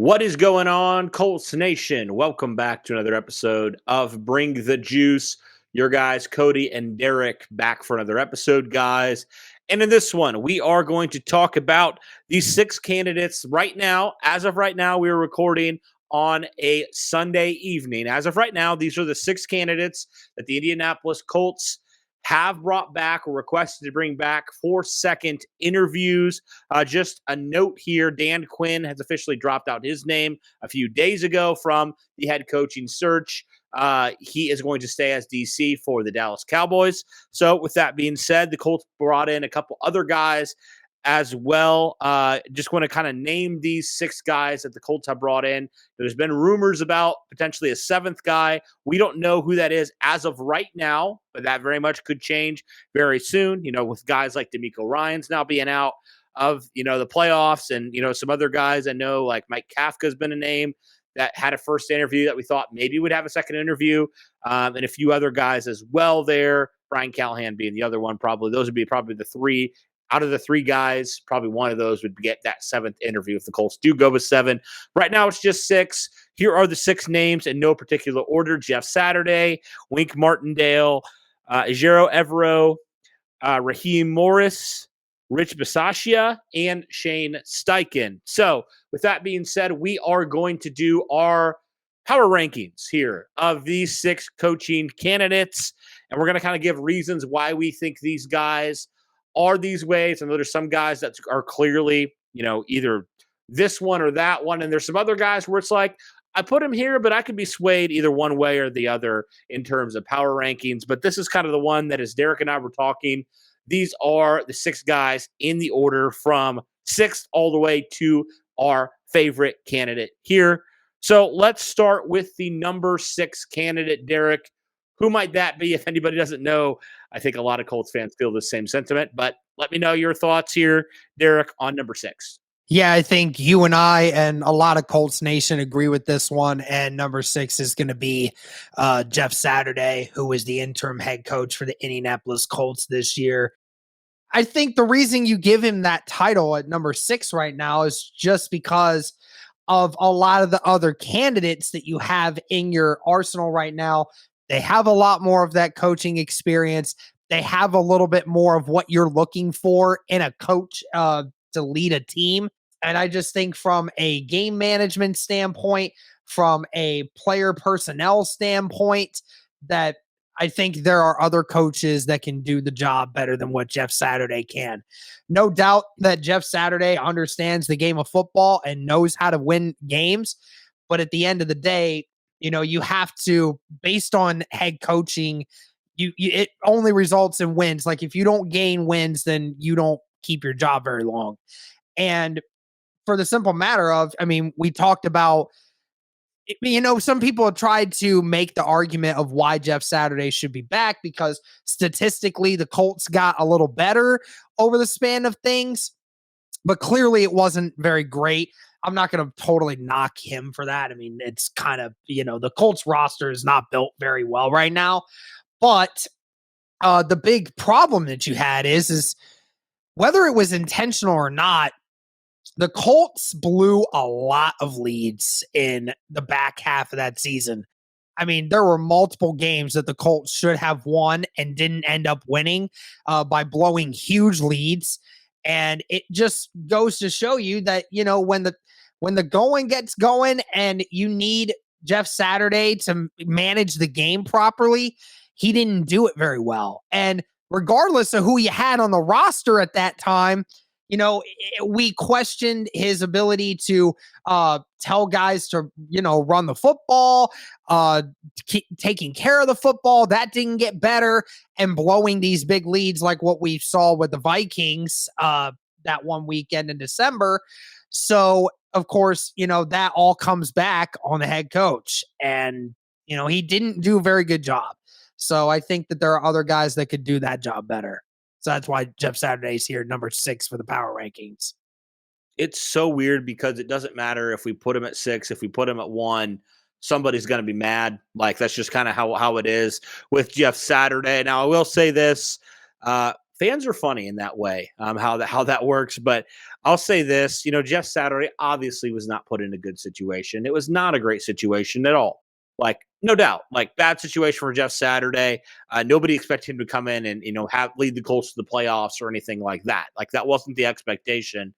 What is going on, Colts Nation? Welcome back to another episode of Bring the Juice. Your guys, Cody and Derek, back for another episode, guys. And in this one, we are going to talk about these 6 candidates right now. As of right now, we are recording on a Sunday evening. As of right now, these are the 6 candidates that the Indianapolis Colts have brought back or requested to bring back for second interviews. Just a note here, Dan Quinn has officially dropped out his name a few days ago from the head coaching search. He is going to stay as DC for the Dallas Cowboys. So with that being said, the Colts brought in a couple other guys as well. Just want to kind of name these 6 guys that the Colts have brought in. There's been rumors about potentially a 7th guy. We don't know who that is as of right now, but that very much could change very soon, with guys like DeMeco Ryans now being out of, the playoffs and, some other guys I know like Mike Kafka's been a name that had a first interview that we thought maybe would have a second interview, and a few other guys as well there. Brian Callahan being the other one, probably. Those would be probably the 3. Out of the 3 guys, probably one of those would get that 7th interview if the Colts do go with 7. Right now, it's just 6. Here are the 6 names in no particular order: Jeff Saturday, Wink Martindale, Ejiro, Evero, Raheem Morris, Rich Bisaccia, and Shane Steichen. So, with that being said, we are going to do our power rankings here of these 6 coaching candidates, and we're going to kind of give reasons why we think these guys are these ways. I know there's some guys that are clearly, either this one or that one. And there's some other guys where it's like, I put him here, but I could be swayed either one way or the other in terms of power rankings. But this is kind of the one that, as Derek and I were talking, these are the 6 guys in the order from 6th all the way to our favorite candidate here. So let's start with the number 6 candidate, Derek. Who might that be? If anybody doesn't know, I think a lot of Colts fans feel the same sentiment, but let me know your thoughts here, Derek, on number 6. Yeah, I think you and I and a lot of Colts Nation agree with this one. And number 6 is going to be Jeff Saturday, who was the interim head coach for the Indianapolis Colts this year. I think the reason you give him that title at number 6 right now is just because of a lot of the other candidates that you have in your arsenal right now. They have a lot more of that coaching experience. They have a little bit more of what you're looking for in a coach to lead a team. And I just think from a game management standpoint, from a player personnel standpoint, that I think there are other coaches that can do the job better than what Jeff Saturday can. No doubt that Jeff Saturday understands the game of football and knows how to win games. But at the end of the day, you have to, based on head coaching, it only results in wins. Like if you don't gain wins, then you don't keep your job very long. And for the simple matter of, we talked about, some people have tried to make the argument of why Jeff Saturday should be back because statistically the Colts got a little better over the span of things, but clearly it wasn't very great. I'm not going to totally knock him for that. It's kind of, the Colts roster is not built very well right now. But the big problem that you had is whether it was intentional or not, the Colts blew a lot of leads in the back half of that season. There were multiple games that the Colts should have won and didn't end up winning by blowing huge leads. And it just goes to show you that, when the going gets going and you need Jeff Saturday to manage the game properly, he didn't do it very well. And regardless of who you had on the roster at that time, we questioned his ability to tell guys to, run the football, taking care of the football. That didn't get better, and blowing these big leads like what we saw with the Vikings that one weekend in December. So, of course, that all comes back on the head coach, and, he didn't do a very good job. So I think that there are other guys that could do that job better. So that's why Jeff Saturday's here, number 6 for the power rankings. It's so weird because it doesn't matter if we put him at 6, if we put him at 1, somebody's going to be mad. Like, that's just kind of how it is with Jeff Saturday. Now, I will say this, fans are funny in that way, how that works. But I'll say this, Jeff Saturday obviously was not put in a good situation. It was not a great situation at all. Like, no doubt, like bad situation for Jeff Saturday. Nobody expected him to come in and, have lead the Colts to the playoffs or anything like that. Like that wasn't the expectation.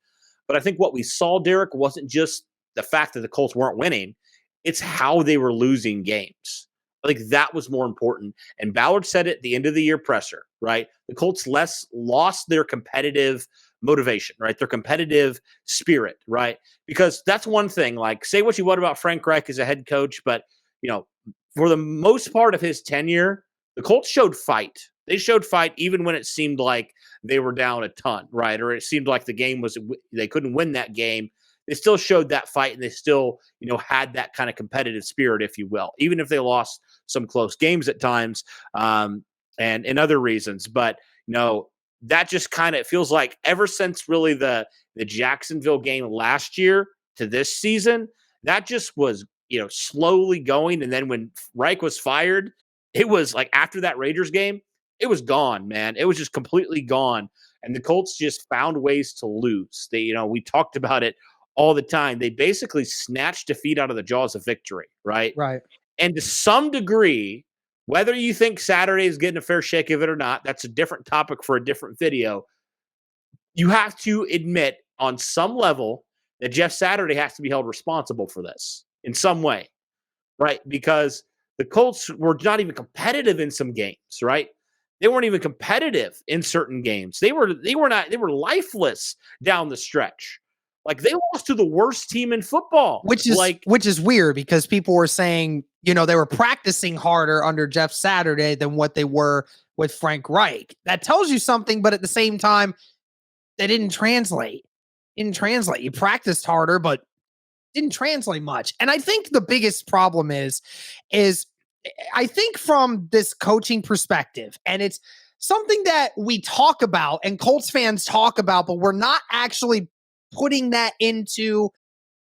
But I think what we saw, Derek, wasn't just the fact that the Colts weren't winning. It's how they were losing games. Like that was more important. And Ballard said it at the end of the year presser, right? The Colts lost their competitive motivation, right? Their competitive spirit, right? Because that's one thing. Like, say what you want about Frank Reich as a head coach, but for the most part of his tenure, the Colts showed fight. They showed fight even when it seemed like they were down a ton, right? Or it seemed like the game they couldn't win that game. They still showed that fight, and they still, had that kind of competitive spirit, if you will, even if they lost some close games at times, and other reasons. But that just kind of feels like ever since really the Jacksonville game last year to this season, that just was slowly going. And then when Reich was fired, it was like after that Raiders game, it was gone, man. It was just completely gone. And the Colts just found ways to lose. We talked about it all the time. They basically snatched defeat out of the jaws of victory, right? Right. And to some degree, whether you think Saturday is getting a fair shake of it or not, that's a different topic for a different video. You have to admit on some level that Jeff Saturday has to be held responsible for this in some way, right? Because the Colts were not even competitive in some games, right? They weren't even competitive in certain games. They were lifeless down the stretch. Like they lost to the worst team in football, which is weird because people were saying, they were practicing harder under Jeff Saturday than what they were with Frank Reich. That tells you something, but at the same time, they didn't translate. You practiced harder, but didn't translate much. And I think the biggest problem is I think from this coaching perspective, and it's something that we talk about and Colts fans talk about, but we're not actually putting that into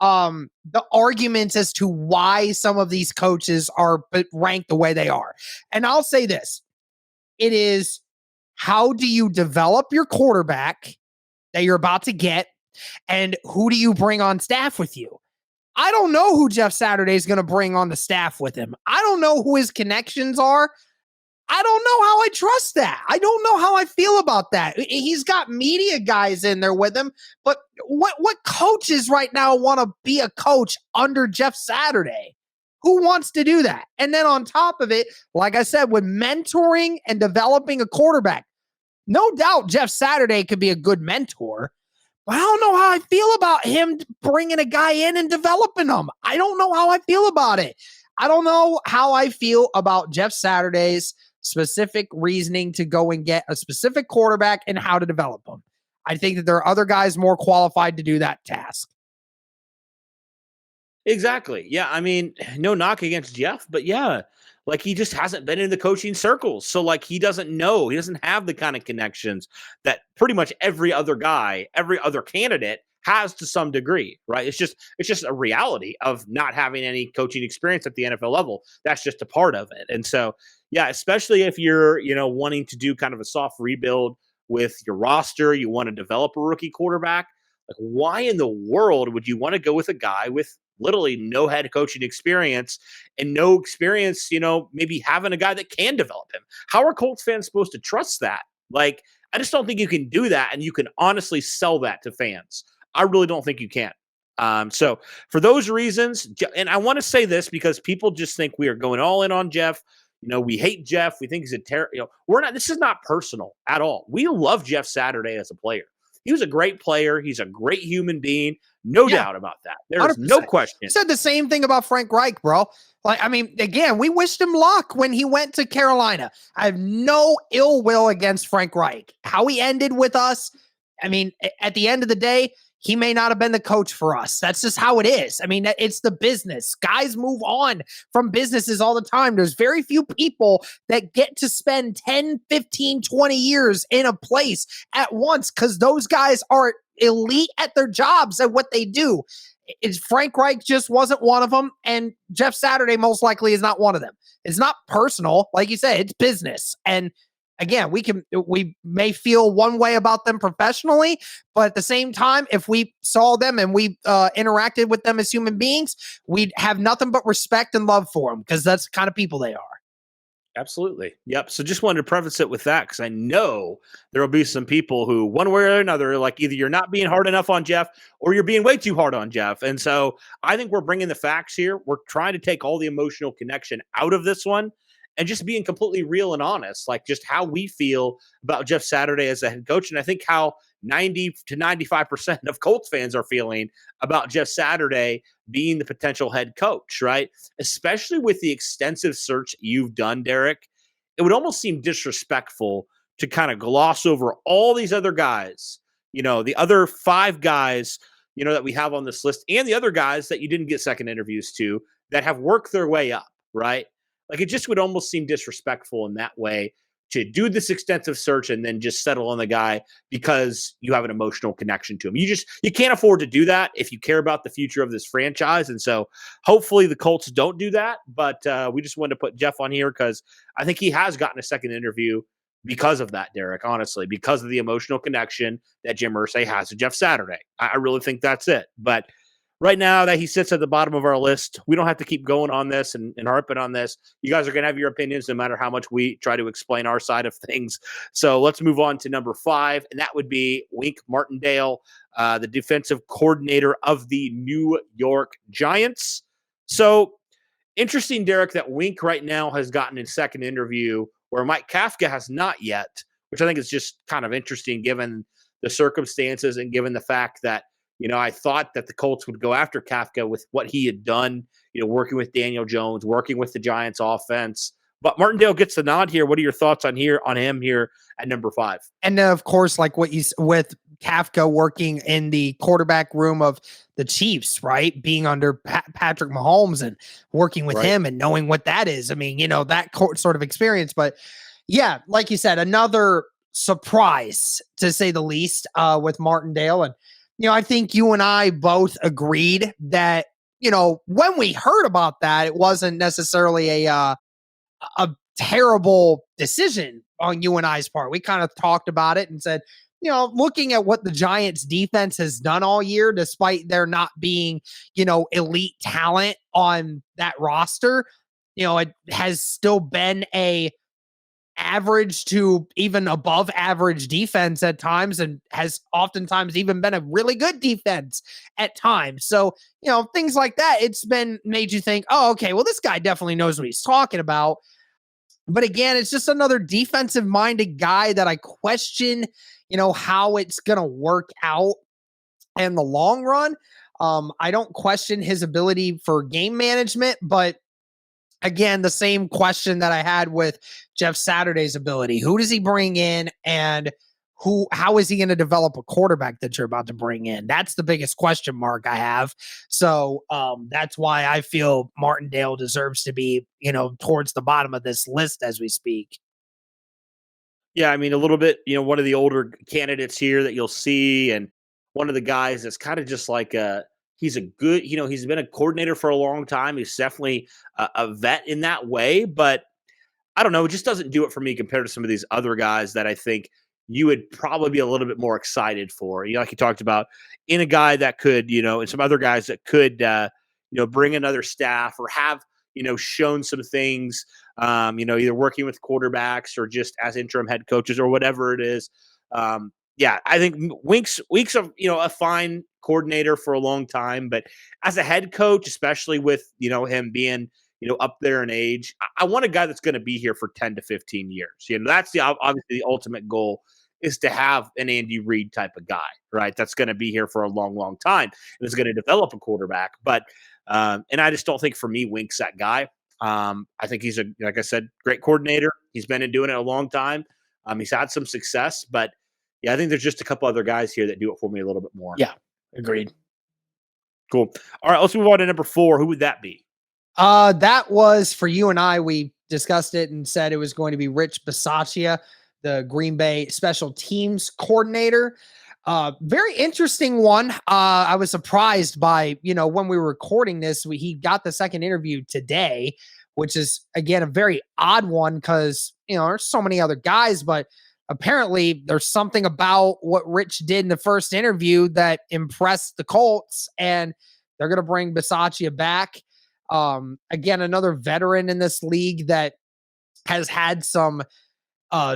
the arguments as to why some of these coaches are ranked the way they are. And I'll say this, it is, how do you develop your quarterback that you're about to get, and who do you bring on staff with you? I don't know who Jeff Saturday is going to bring on the staff with him. I don't know who his connections are. I don't know how I trust that. I don't know how I feel about that. He's got media guys in there with him, but what coaches right now want to be a coach under Jeff Saturday? Who wants to do that? And then on top of it, like I said, with mentoring and developing a quarterback, no doubt Jeff Saturday could be a good mentor. But I don't know how I feel about him bringing a guy in and developing them. I don't know how I feel about it. I don't know how I feel about Jeff Saturday's specific reasoning to go and get a specific quarterback and how to develop them. I think that there are other guys more qualified to do that task. Exactly. Yeah. I mean, no knock against Jeff, but yeah, like he just hasn't been in the coaching circles. So like he doesn't have the kind of connections that pretty much every other candidate has to some degree, right? It's just a reality of not having any coaching experience at the NFL level. That's just a part of it. And so, yeah, especially if you're, wanting to do kind of a soft rebuild with your roster, you want to develop a rookie quarterback. Like, why in the world would you want to go with a guy with literally no head coaching experience and no experience, maybe having a guy that can develop him? How are Colts fans supposed to trust that? Like, I just don't think you can do that, and you can honestly sell that to fans. I really don't think you can. So for those reasons, and I want to say this because people just think we are going all in on Jeff. We hate Jeff. We think he's a terrible. We're not. This is not personal at all. We love Jeff Saturday as a player. He was a great player. He's a great human being. No doubt about that. There's 100%. No question. I said the same thing about Frank Reich, bro. Like, I mean, again, we wished him luck when he went to Carolina. I have no ill will against Frank Reich. How he ended with us, I mean, at the end of the day, he may not have been the coach for us. That's just how it is. I mean, it's the business. Guys move on from businesses all the time. There's very few people that get to spend 10, 15, 20 years in a place at once because those guys are elite at their jobs and what they do. Frank Reich just wasn't one of them, and Jeff Saturday most likely is not one of them. It's not personal. Like you said, it's business. And again, we may feel one way about them professionally, but at the same time, if we saw them and we interacted with them as human beings, we'd have nothing but respect and love for them because that's the kind of people they are. Absolutely. Yep. So just wanted to preface it with that because I know there will be some people who, one way or another, like either you're not being hard enough on Jeff or you're being way too hard on Jeff. And so I think we're bringing the facts here. We're trying to take all the emotional connection out of this one and just being completely real and honest, like just how we feel about Jeff Saturday as a head coach. And I think how 90 to 95% of Colts fans are feeling about Jeff Saturday being the potential head coach, right? Especially with the extensive search you've done, Derek. It would almost seem disrespectful to kind of gloss over all these other guys, the other 5 guys, that we have on this list and the other guys that you didn't get second interviews to that have worked their way up, right? Like it just would almost seem disrespectful in that way to do this extensive search and then just settle on the guy because you have an emotional connection to him. You can't afford to do that if you care about the future of this franchise. And so hopefully the Colts don't do that. But we just wanted to put Jeff on here because I think he has gotten a second interview because of that, Derek, honestly, because of the emotional connection that Jim Irsay has to Jeff Saturday. I really think that's it. But right now that he sits at the bottom of our list, we don't have to keep going on this and harping on this. You guys are going to have your opinions no matter how much we try to explain our side of things. So let's move on to number 5, and that would be Wink Martindale, the defensive coordinator of the New York Giants. So interesting, Derek, that Wink right now has gotten a second interview where Mike Kafka has not yet, which I think is just kind of interesting given the circumstances and given the fact that I thought that the Colts would go after Kafka with what he had done, working with Daniel Jones, working with the Giants offense. But Martindale gets the nod here. What are your thoughts on him here at number 5? And then, of course, like what with Kafka working in the quarterback room of the Chiefs, right? Being under Patrick Mahomes and working with him and knowing what that is. I mean, that sort of experience. But yeah, like you said, another surprise to say the least with Martindale. And I think you and I both agreed that, when we heard about that, it wasn't necessarily a terrible decision on you and I's part. We kind of talked about it and said, looking at what the Giants defense has done all year, despite there not being, elite talent on that roster, it has still been a average to even above average defense at times and has oftentimes even been a really good defense at times. So, things like that, it's been made you think, oh, okay, well, this guy definitely knows what he's talking about. But again, it's just another defensive minded guy that I question, how it's going to work out in the long run. I don't question his ability for game management, but again, the same question that I had with Jeff Saturday's ability. Who does he bring in and how is he going to develop a quarterback that you're about to bring in? That's the biggest question mark I have. So that's why I feel Martindale deserves to be, towards the bottom of this list as we speak. Yeah, I mean, a little bit, one of the older candidates here that you'll see, and one of the guys that's kind of just like he's a good, he's been a coordinator for a long time. He's definitely a vet in that way, but I don't know, it just doesn't do it for me compared to some of these other guys that I think you would probably be a little bit more excited for. Like you talked about, in a guy that could, and some other guys that could, bring another staff or have, shown some things, either working with quarterbacks or just as interim head coaches or whatever it is. Yeah, I think Wink's a fine coordinator for a long time, but as a head coach, especially with, him being, up there in age, I want a guy that's going to be here for 10 to 15 years. That's obviously the ultimate goal is to have an Andy Reid type of guy, right? That's going to be here for a long, long time and is going to develop a quarterback. But, and I just don't think for me, Wink's that guy. I think he's like I said, great coordinator. He's been doing it a long time. He's had some success, but yeah, I think there's just a couple other guys here that do it for me a little bit more. Yeah, agreed. Cool. All right, let's move on to number 4. Who would that be? That was for you and I. We discussed it and said it was going to be Rich Bisaccia, the Green Bay special teams coordinator. Very interesting one. I was surprised by, when we were recording this, he got the second interview today, which is, again, a very odd one because, there's so many other guys, but apparently there's something about what Rich did in the first interview that impressed the Colts, and they're going to bring Bisaccia back. Again, another veteran in this league that has had some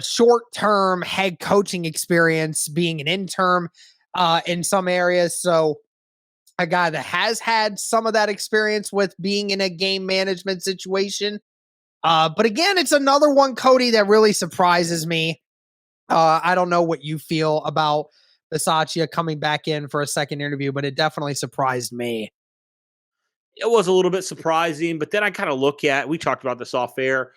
short-term head coaching experience being an intern in some areas. So a guy that has had some of that experience with being in a game management situation. But again, it's another one, Cody, that really surprises me. I don't know what you feel about Bisaccia coming back in for a second interview, but it definitely surprised me. It was a little bit surprising, but then I kind of look at, we talked about this off air.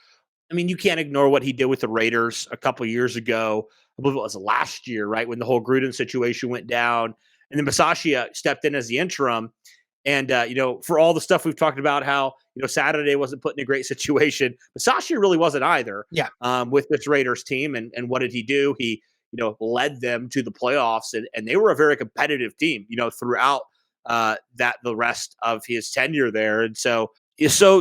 I mean, you can't ignore what he did with the Raiders a couple years ago. I believe it was last year, right, when the whole Gruden situation went down. And then Bisaccia stepped in as the interim. And, for all the stuff we've talked about, how, Saturday wasn't put in a great situation, Bisaccia really wasn't either. Yeah. With this Raiders team. And what did he do? He, led them to the playoffs, and they were a very competitive team, throughout the rest of his tenure there. And so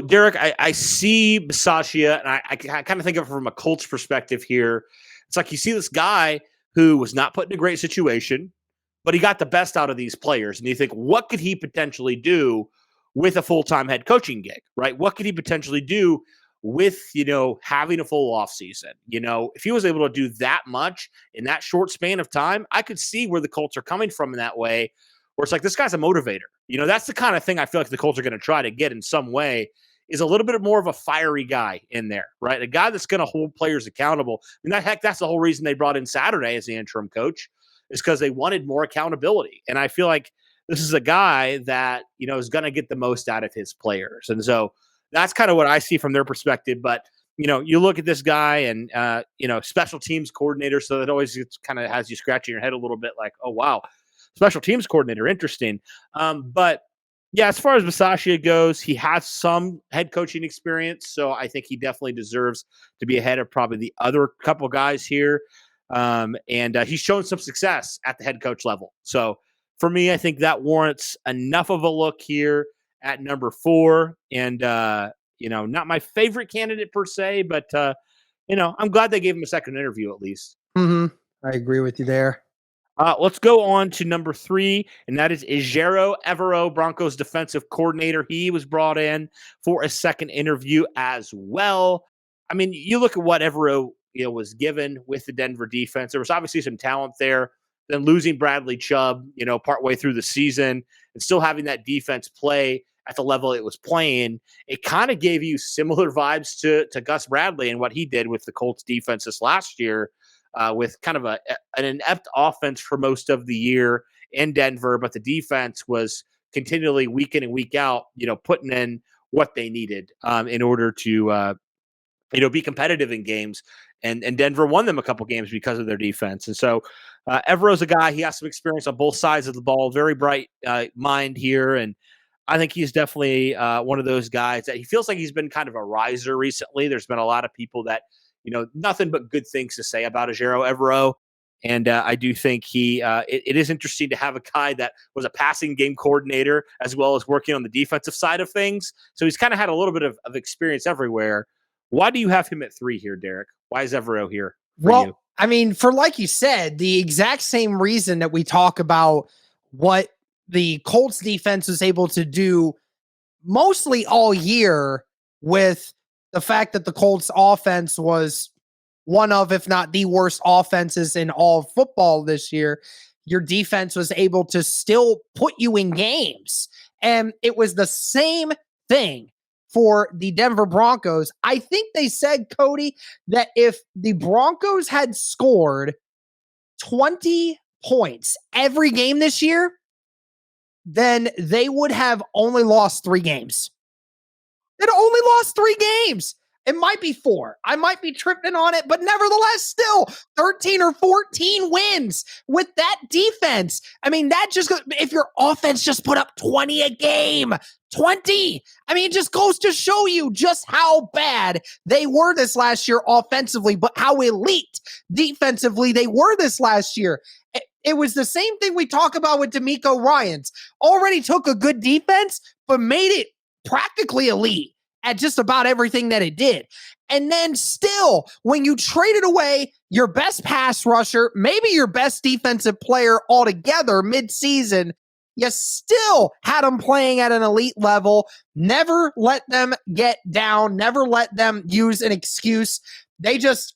Derek, I see Bisaccia, and I kind of think of it from a Colts perspective here. It's like you see this guy who was not put in a great situation, but he got the best out of these players. And you think, what could he potentially do with a full-time head coaching gig, right? What could he potentially do with, having a full offseason? If he was able to do that much in that short span of time, I could see where the Colts are coming from in that way, where it's like, this guy's a motivator. That's the kind of thing I feel like the Colts are going to try to get in some way, is a little bit more of a fiery guy in there, right? A guy that's going to hold players accountable. That's the whole reason they brought in Saturday as the interim coach, is because they wanted more accountability. And I feel like this is a guy that, is going to get the most out of his players. And so that's kind of what I see from their perspective. But, you look at this guy and, special teams coordinator. So that always kind of has you scratching your head a little bit like, oh, wow, special teams coordinator, interesting. But yeah, as far as Bisaccia goes, he has some head coaching experience. So I think he definitely deserves to be ahead of probably the other couple guys here. And he's shown some success at the head coach level. So for me, I think that warrants enough of a look here at number 4. And, not my favorite candidate per se, but, I'm glad they gave him a second interview at least. Mm-hmm. I agree with you there. Let's go on to number 3, and that is Ejiro, Evero, Broncos defensive coordinator. He was brought in for a second interview as well. I mean, you look at what Evero, was given with the Denver defense. There was obviously some talent there. Then losing Bradley Chubb, partway through the season, and still having that defense play at the level it was playing, it kind of gave you similar vibes to Gus Bradley and what he did with the Colts defense this last year. With kind of an inept offense for most of the year in Denver, but the defense was continually week in and week out, putting in what they needed in order to, be competitive in games. And Denver won them a couple games because of their defense. And so Evero's a guy, he has some experience on both sides of the ball, very bright mind here. And I think he's definitely one of those guys that he feels like he's been kind of a riser recently. There's been a lot of people that, nothing but good things to say about Ejiro Evero. And I do think it is interesting to have a guy that was a passing game coordinator as well as working on the defensive side of things. So he's kind of had a little bit of experience everywhere. Why do you have him at 3 here, Derek? Why is Evero here for you? I mean, for like you said, the exact same reason that we talk about what the Colts defense was able to do mostly all year, with the fact that the Colts offense was one of, if not the worst offenses in all of football this year. Your defense was able to still put you in games. And it was the same thing for the Denver Broncos. I think they said, Cody, that if the Broncos had scored 20 points every game this year, then they would have only lost 3 games. They'd only lost 3 games. It might be 4. I might be tripping on it, but nevertheless, still 13 or 14 wins with that defense. I mean, that just goes, if your offense just put up 20 a game, 20. I mean, it just goes to show you just how bad they were this last year offensively, but how elite defensively they were this last year. It was the same thing we talk about with DeMeco Ryans. Already took a good defense, but made it practically elite at just about everything that it did. And then still, when you traded away your best pass rusher, maybe your best defensive player altogether mid-season, you still had them playing at an elite level, never let them get down, never let them use an excuse. They just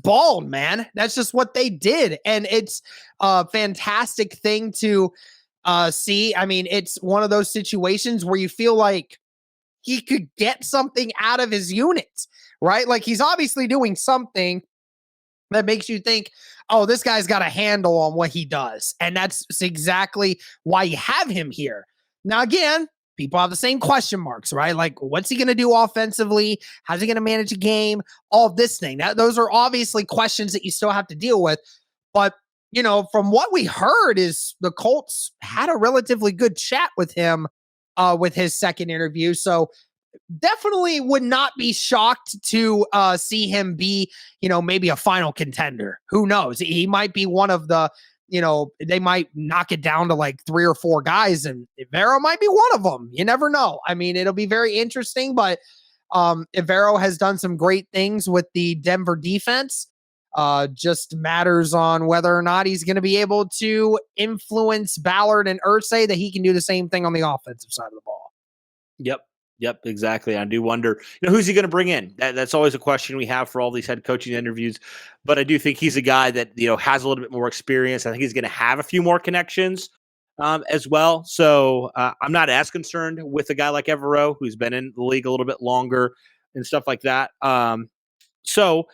balled, man. That's just what they did. And it's a fantastic thing to see. I mean, it's one of those situations where you feel like he could get something out of his units, right? Like he's obviously doing something that makes you think, oh, this guy's got a handle on what he does. And that's exactly why you have him here. Now, again, people have the same question marks, right? Like, what's he going to do offensively? How's he going to manage a game? All this thing. Those are obviously questions that you still have to deal with. But, you know, from what we heard is the Colts had a relatively good chat with him with his second interview. So definitely would not be shocked to see him be, you know, maybe a final contender. Who knows? He might be one of the, you know, they might knock it down to like 3 or 4 guys, and Evero might be one of them. You never know. I mean, it'll be very interesting, but Evero has done some great things with the Denver defense. Just matters on whether or not he's going to be able to influence Ballard and Irsay that he can do the same thing on the offensive side of the ball. Yep, exactly. I do wonder, you know, who's he going to bring in? That's always a question we have for all these head coaching interviews. But I do think he's a guy that, you know, has a little bit more experience. I think he's going to have a few more connections as well. So I'm not as concerned with a guy like Evero, who's been in the league a little bit longer and stuff like that. So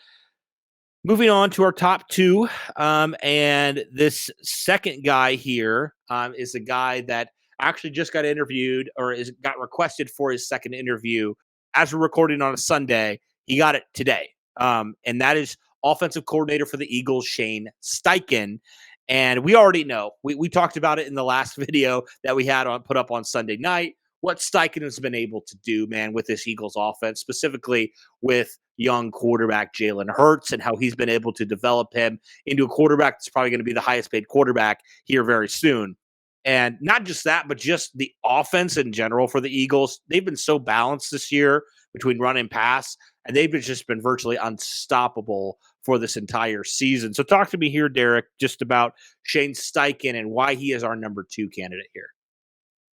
moving on to our top 2, and this second guy here is a guy that actually just got interviewed or got requested for his second interview. As we're recording on a Sunday, he got it today. And that is offensive coordinator for the Eagles, Shane Steichen. And we already know, we talked about it in the last video that we had put up on Sunday night, what Steichen has been able to do, man, with this Eagles offense, specifically with young quarterback Jalen Hurts, and how he's been able to develop him into a quarterback that's probably going to be the highest paid quarterback here very soon. And not just that, but just the offense in general for the Eagles. They've been so balanced this year between run and pass, and they've just been virtually unstoppable for this entire season. So talk to me here, Derek, just about Shane Steichen and why he is our number 2 candidate here.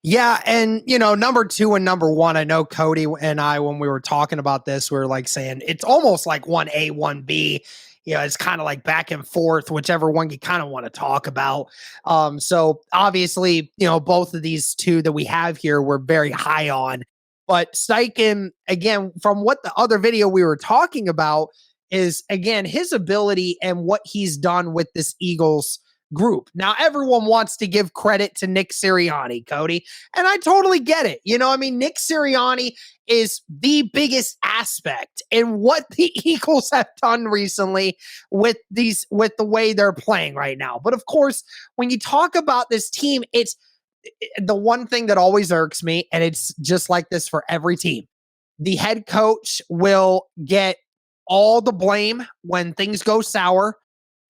Yeah, and, you know, number 2 and number 1, I know Cody and I, when we were talking about this, we were like saying it's almost like 1A, 1B. You know, it's kind of like back and forth, whichever one you kind of want to talk about. So obviously, you know, both of these 2 that we have here, we're very high on. But Steichen, again, from what the other video we were talking about is, again, his ability and what he's done with this Eagles group. Now, everyone wants to give credit to Nick Sirianni, Cody, and I totally get it. You know, I mean, Nick Sirianni is the biggest aspect in what the Eagles have done recently with the way they're playing right now. But of course, when you talk about this team, it's the one thing that always irks me, and it's just like this for every team. The head coach will get all the blame when things go sour,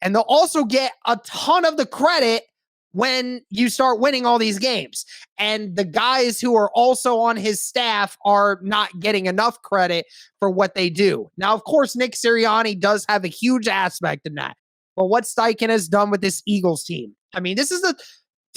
and they'll also get a ton of the credit when you start winning all these games. And the guys who are also on his staff are not getting enough credit for what they do. Now, of course, Nick Sirianni does have a huge aspect in that. But what Steichen has done with this Eagles team, I mean, this is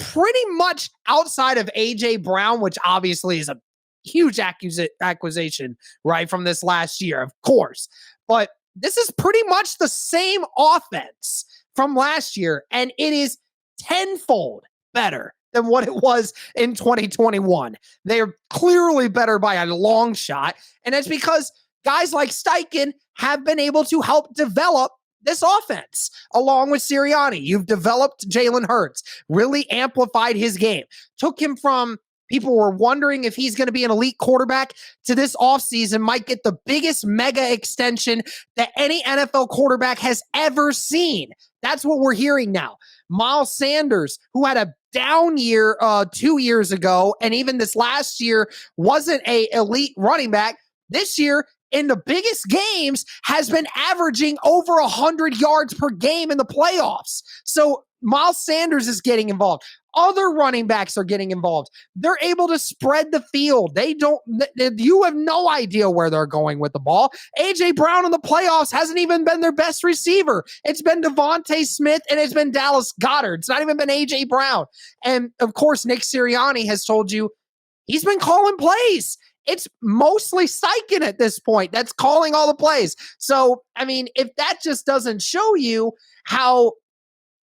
pretty much outside of A.J. Brown, which obviously is a huge acquisition, right, from this last year, of course. But this is pretty much the same offense from last year, and it is tenfold better than what it was in 2021. They're clearly better by a long shot, and it's because guys like Steichen have been able to help develop this offense along with Sirianni. You've developed Jalen Hurts, really amplified his game, took him from people were wondering if he's going to be an elite quarterback to this offseason might get the biggest mega extension that any NFL quarterback has ever seen. That's what we're hearing now. Miles Sanders, who had a down year 2 years ago, and even this last year wasn't a elite running back, this year in the biggest games has been averaging over 100 yards per game in the playoffs. So Miles Sanders is getting involved. Other running backs are getting involved. They're able to spread the field. You have no idea where they're going with the ball. A.J. Brown in the playoffs hasn't even been their best receiver. It's been Devontae Smith and it's been Dallas Goedert. It's not even been A.J. Brown. And of course, Nick Sirianni has told you he's been calling plays. It's mostly Steichen at this point that's calling all the plays. So, I mean, if that just doesn't show you how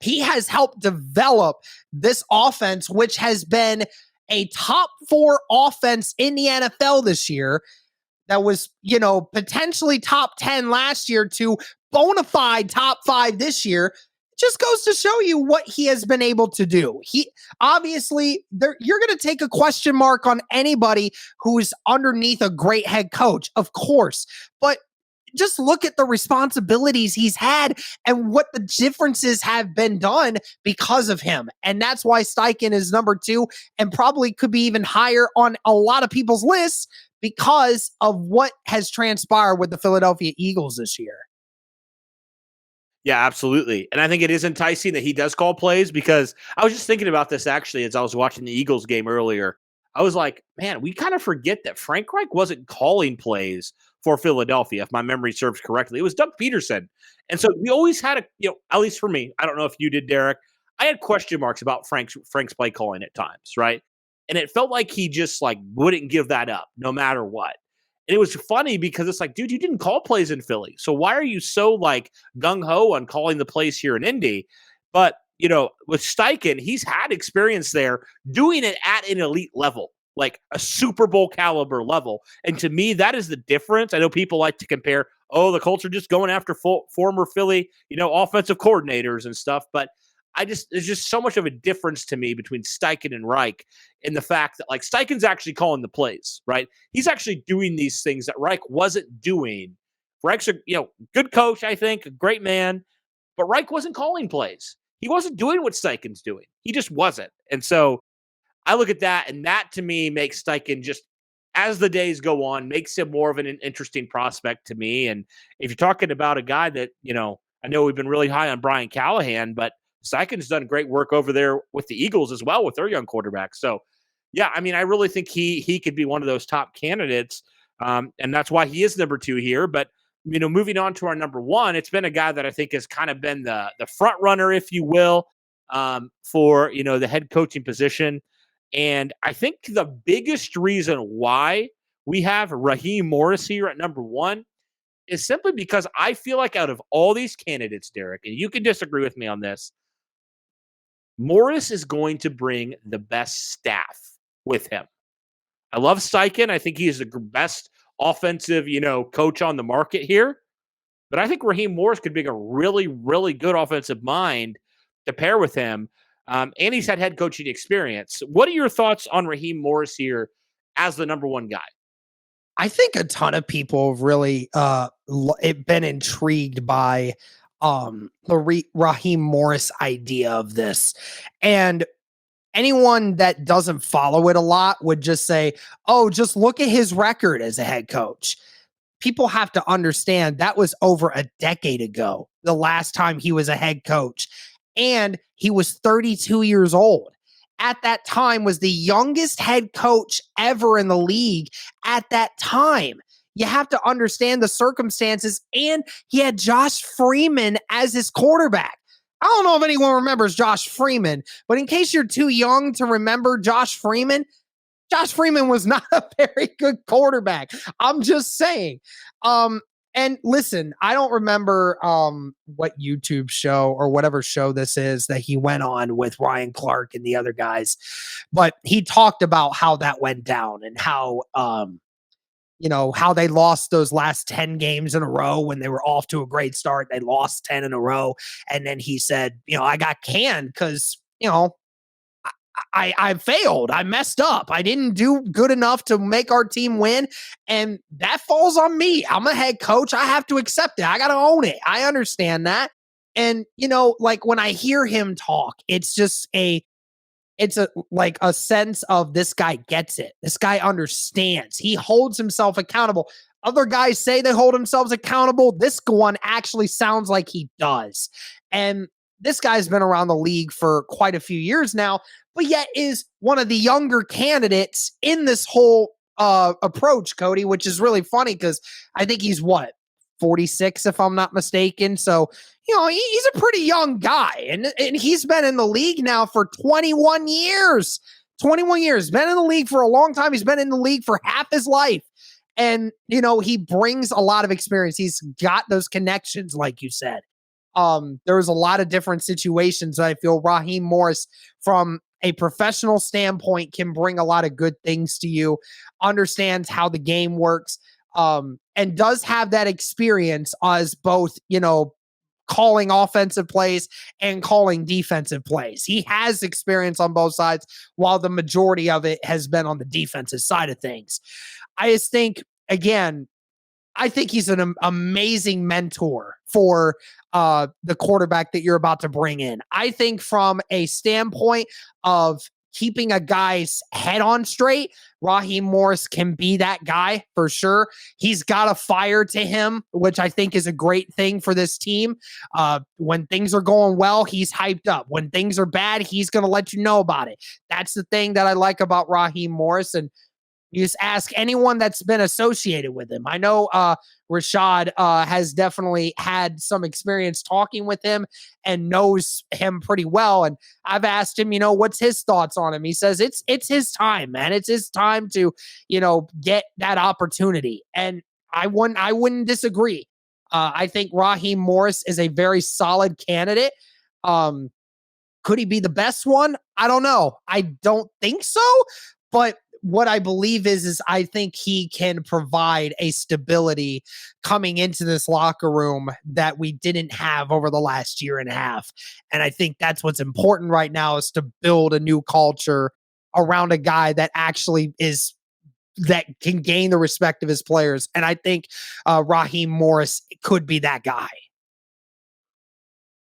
he has helped develop this offense, which has been a top 4 offense in the NFL this year, that was, potentially top 10 last year to bona fide top 5 this year, just goes to show you what he has been able to do. He obviously, you're going to take a question mark on anybody who's underneath a great head coach, of course, but just look at the responsibilities he's had and what the differences have been done because of him. And that's why Steichen is number 2 and probably could be even higher on a lot of people's lists because of what has transpired with the Philadelphia Eagles this year. Yeah, absolutely. And I think it is enticing that he does call plays, because I was just thinking about this actually as I was watching the Eagles game earlier. I was like, man, we kind of forget that Frank Reich wasn't calling plays for Philadelphia, if my memory serves correctly. It was Doug Peterson. And so we always had at least for me, I don't know if you did, Derek, I had question marks about Frank's play calling at times, right? And it felt like he just wouldn't give that up no matter what. And it was funny because it's like, dude, you didn't call plays in Philly. So why are you so gung-ho on calling the plays here in Indy? But, with Steichen, he's had experience there doing it at an elite level, like a Super Bowl caliber level. And to me, that is the difference. I know people like to compare, the Colts are just going after former Philly, offensive coordinators and stuff. But there's just so much of a difference to me between Steichen and Reich in the fact that Steichen's actually calling the plays, right? He's actually doing these things that Reich wasn't doing. Reich's a good coach, I think, a great man, but Reich wasn't calling plays. He wasn't doing what Steichen's doing. He just wasn't. And so I look at that, and that to me makes Steichen just, as the days go on, makes him more of an interesting prospect to me. And if you're talking about a guy that, I know we've been really high on Brian Callahan, but Steichen's done great work over there with the Eagles as well with their young quarterback. So, yeah, I mean, I really think he could be one of those top candidates, and that's why he is number 2 here. But, moving on to our number 1, it's been a guy that I think has kind of been the front runner, if you will, for, the head coaching position. And I think the biggest reason why we have Raheem Morris here at number 1 is simply because I feel like out of all these candidates, Derek, and you can disagree with me on this, Morris is going to bring the best staff with him. I love Steichen. I think he's the best offensive, coach on the market here. But I think Raheem Morris could be a really, really good offensive mind to pair with him. And he's had head coaching experience. What are your thoughts on Raheem Morris here as the number 1 guy? I think a ton of people have really been intrigued by the Raheem Morris idea of this. And anyone that doesn't follow it a lot would just say, just look at his record as a head coach. People have to understand that was over a decade ago, the last time he was a head coach. And he was 32 years old. At that time was the youngest head coach ever in the league at that time. You have to understand the circumstances, and he had Josh Freeman as his quarterback. I don't know if anyone remembers Josh Freeman, but in case you're too young to remember Josh Freeman was not a very good quarterback. I'm just saying. And listen, I don't remember what YouTube show or whatever show this is that he went on with Ryan Clark and the other guys, but he talked about how that went down and how how they lost those last 10 games in a row when they were off to a great start. They lost 10 in a row. And then he said, I got canned because, I failed. I messed up. I didn't do good enough to make our team win. And that falls on me. I'm a head coach. I have to accept it. I got to own it. I understand that. And, when I hear him talk, it's just a sense of this guy gets it. This guy understands. He holds himself accountable. Other guys say they hold themselves accountable. This one actually sounds like he does. And this guy's been around the league for quite a few years now, but yet is one of the younger candidates in this whole approach, Cody, which is really funny because I think he's 46, if I'm not mistaken. So, he's a pretty young guy, and he's been in the league now for 21 years. 21 years, been in the league for a long time. He's been in the league for half his life. And, he brings a lot of experience. He's got those connections, like you said. There was a lot of different situations that I feel Raheem Morris, from a professional standpoint, can bring a lot of good things to you, understands how the game works, and does have that experience as both, calling offensive plays and calling defensive plays. He has experience on both sides, while the majority of it has been on the defensive side of things. I just think, again, I think he's an amazing mentor for the quarterback that you're about to bring in. I think from a standpoint of keeping a guy's head on straight, Raheem Morris can be that guy for sure. He's got a fire to him, which I think is a great thing for this team. When things are going well, he's hyped up. When things are bad, he's going to let you know about it. That's the thing that I like about Raheem Morris. And you just ask anyone that's been associated with him. I know Rashad has definitely had some experience talking with him and knows him pretty well. And I've asked him, what's his thoughts on him? He says it's his time, man. It's his time to, get that opportunity. And I wouldn't disagree. I think Raheem Morris is a very solid candidate. Could he be the best one? I don't know. I don't think so, but what I believe is I think he can provide a stability coming into this locker room that we didn't have over the last year and a half. And I think that's what's important right now, is to build a new culture around a guy that actually that can gain the respect of his players. And I think Raheem Morris could be that guy.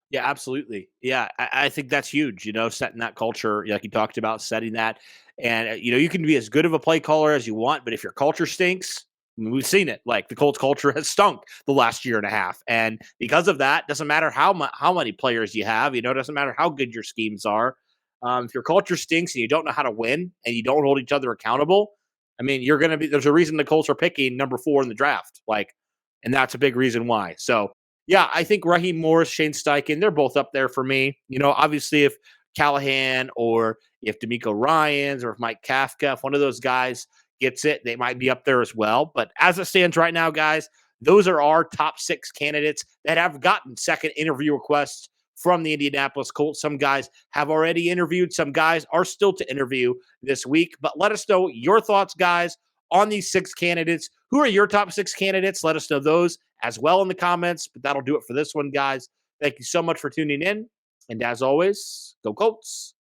Yeah, absolutely. Yeah, I think that's huge, setting that culture, like you talked about, setting that. And, you can be as good of a play caller as you want, but if your culture stinks, we've seen it. Like, the Colts culture has stunk the last year and a half. And because of that, doesn't matter how many players you have, it doesn't matter how good your schemes are. If your culture stinks and you don't know how to win and you don't hold each other accountable, there's a reason the Colts are picking number 4 in the draft. And that's a big reason why. So, yeah, I think Raheem Morris, Shane Steichen, they're both up there for me. Obviously, if Callahan or if D'Amico Ryans or if Mike Kafka, if one of those guys gets it, they might be up there as well. But as it stands right now, guys, those are our top 6 candidates that have gotten second interview requests from the Indianapolis Colts. Some guys have already interviewed. Some guys are still to interview this week. But let us know your thoughts, guys, on these 6 candidates. Who are your top 6 candidates? Let us know those as well in the comments. But that'll do it for this one, guys. Thank you so much for tuning in. And as always, go Colts.